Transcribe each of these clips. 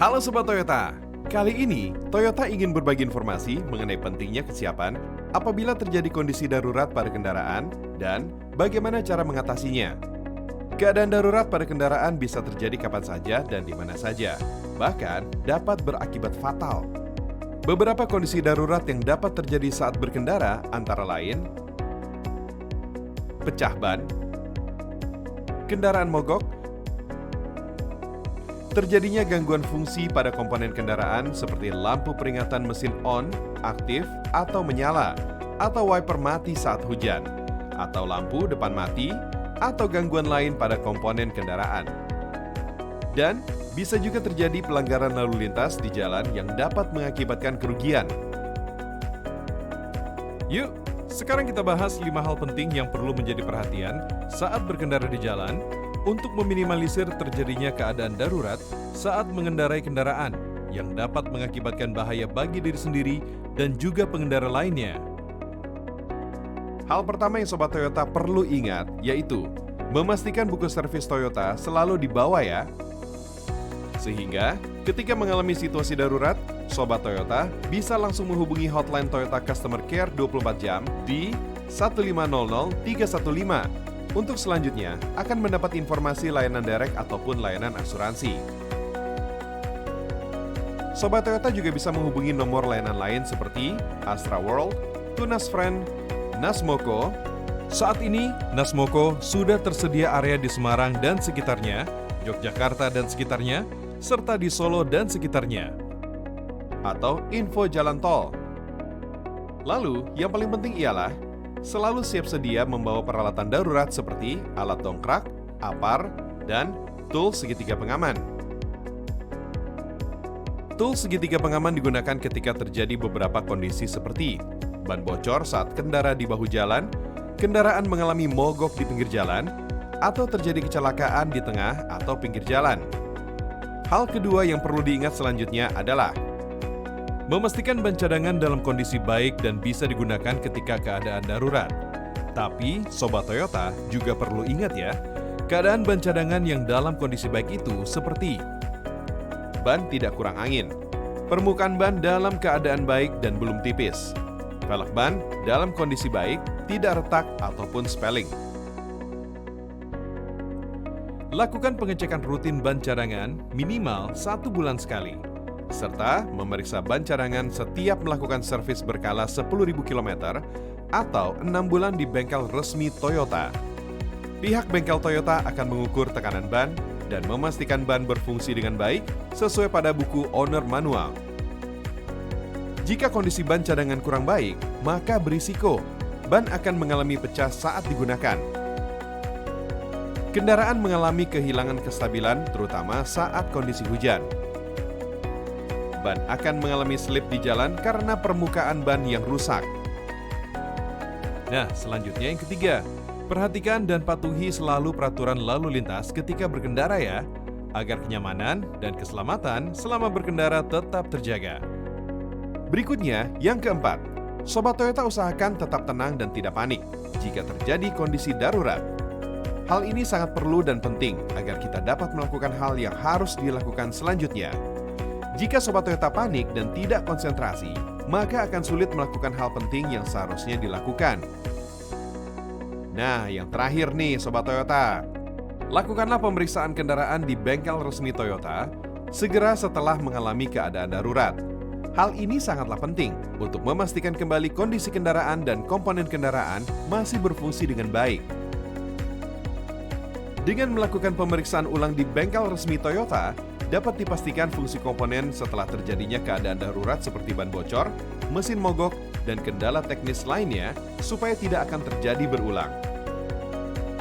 Halo Sobat Toyota, kali ini Toyota ingin berbagi informasi mengenai pentingnya kesiapan apabila terjadi kondisi darurat pada kendaraan dan bagaimana cara mengatasinya. Keadaan darurat pada kendaraan bisa terjadi kapan saja dan di mana saja, bahkan dapat berakibat fatal. Beberapa kondisi darurat yang dapat terjadi saat berkendara antara lain pecah ban, kendaraan mogok, terjadinya gangguan fungsi pada komponen kendaraan seperti lampu peringatan mesin on, aktif, atau menyala, atau wiper mati saat hujan, atau lampu depan mati, atau gangguan lain pada komponen kendaraan. Dan bisa juga terjadi pelanggaran lalu lintas di jalan yang dapat mengakibatkan kerugian. Yuk, sekarang kita bahas 5 hal penting yang perlu menjadi perhatian saat berkendara di jalan untuk meminimalisir terjadinya keadaan darurat saat mengendarai kendaraan yang dapat mengakibatkan bahaya bagi diri sendiri dan juga pengendara lainnya. Hal pertama yang Sobat Toyota perlu ingat yaitu memastikan buku servis Toyota selalu dibawa ya. Sehingga ketika mengalami situasi darurat, Sobat Toyota bisa langsung menghubungi hotline Toyota Customer Care 24 jam di 1500315. Untuk selanjutnya, akan mendapat informasi layanan direct ataupun layanan asuransi. Sobat Toyota juga bisa menghubungi nomor layanan lain seperti Astra World, Tunas Friend, Nasmoko. Saat ini, Nasmoko sudah tersedia area di Semarang dan sekitarnya, Yogyakarta dan sekitarnya, serta di Solo dan sekitarnya. Atau info jalan tol. Lalu, yang paling penting ialah selalu siap sedia membawa peralatan darurat seperti alat dongkrak, apar, dan tool segitiga pengaman. Tool segitiga pengaman digunakan ketika terjadi beberapa kondisi seperti ban bocor saat kendara di bahu jalan, kendaraan mengalami mogok di pinggir jalan, atau terjadi kecelakaan di tengah atau pinggir jalan. Hal kedua yang perlu diingat selanjutnya adalah memastikan ban cadangan dalam kondisi baik dan bisa digunakan ketika keadaan darurat. Tapi, Sobat Toyota juga perlu ingat ya, keadaan ban cadangan yang dalam kondisi baik itu seperti ban tidak kurang angin, permukaan ban dalam keadaan baik dan belum tipis, velg ban dalam kondisi baik, tidak retak ataupun spelling. Lakukan pengecekan rutin ban cadangan minimal 1 bulan sekali, serta memeriksa ban cadangan setiap melakukan servis berkala 10.000 km atau 6 bulan di bengkel resmi Toyota. Pihak bengkel Toyota akan mengukur tekanan ban dan memastikan ban berfungsi dengan baik sesuai pada buku owner manual. Jika kondisi ban cadangan kurang baik, maka berisiko ban akan mengalami pecah saat digunakan. Kendaraan mengalami kehilangan kestabilan terutama saat kondisi hujan. Ban akan mengalami slip di jalan karena permukaan ban yang rusak. Nah, selanjutnya yang ketiga, perhatikan dan patuhi selalu peraturan lalu lintas ketika berkendara ya, agar kenyamanan dan keselamatan selama berkendara tetap terjaga. Berikutnya, yang keempat, Sobat Toyota usahakan tetap tenang dan tidak panik jika terjadi kondisi darurat. Hal ini sangat perlu dan penting agar kita dapat melakukan hal yang harus dilakukan selanjutnya. Jika Sobat Toyota panik dan tidak konsentrasi, maka akan sulit melakukan hal penting yang seharusnya dilakukan. Nah, yang terakhir nih Sobat Toyota, lakukanlah pemeriksaan kendaraan di bengkel resmi Toyota segera setelah mengalami keadaan darurat. Hal ini sangatlah penting untuk memastikan kembali kondisi kendaraan dan komponen kendaraan masih berfungsi dengan baik. Dengan melakukan pemeriksaan ulang di bengkel resmi Toyota, dapat dipastikan fungsi komponen setelah terjadinya keadaan darurat seperti ban bocor, mesin mogok, dan kendala teknis lainnya supaya tidak akan terjadi berulang.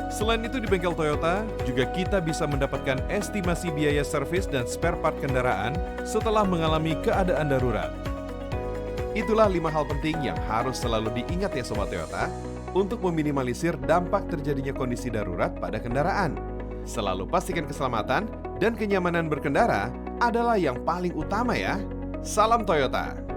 Selain itu di bengkel Toyota, juga kita bisa mendapatkan estimasi biaya servis dan spare part kendaraan setelah mengalami keadaan darurat. Itulah 5 hal penting yang harus selalu diingat ya Sobat Toyota untuk meminimalisir dampak terjadinya kondisi darurat pada kendaraan. Selalu pastikan keselamatan dan kenyamanan berkendara adalah yang paling utama ya. Salam Toyota!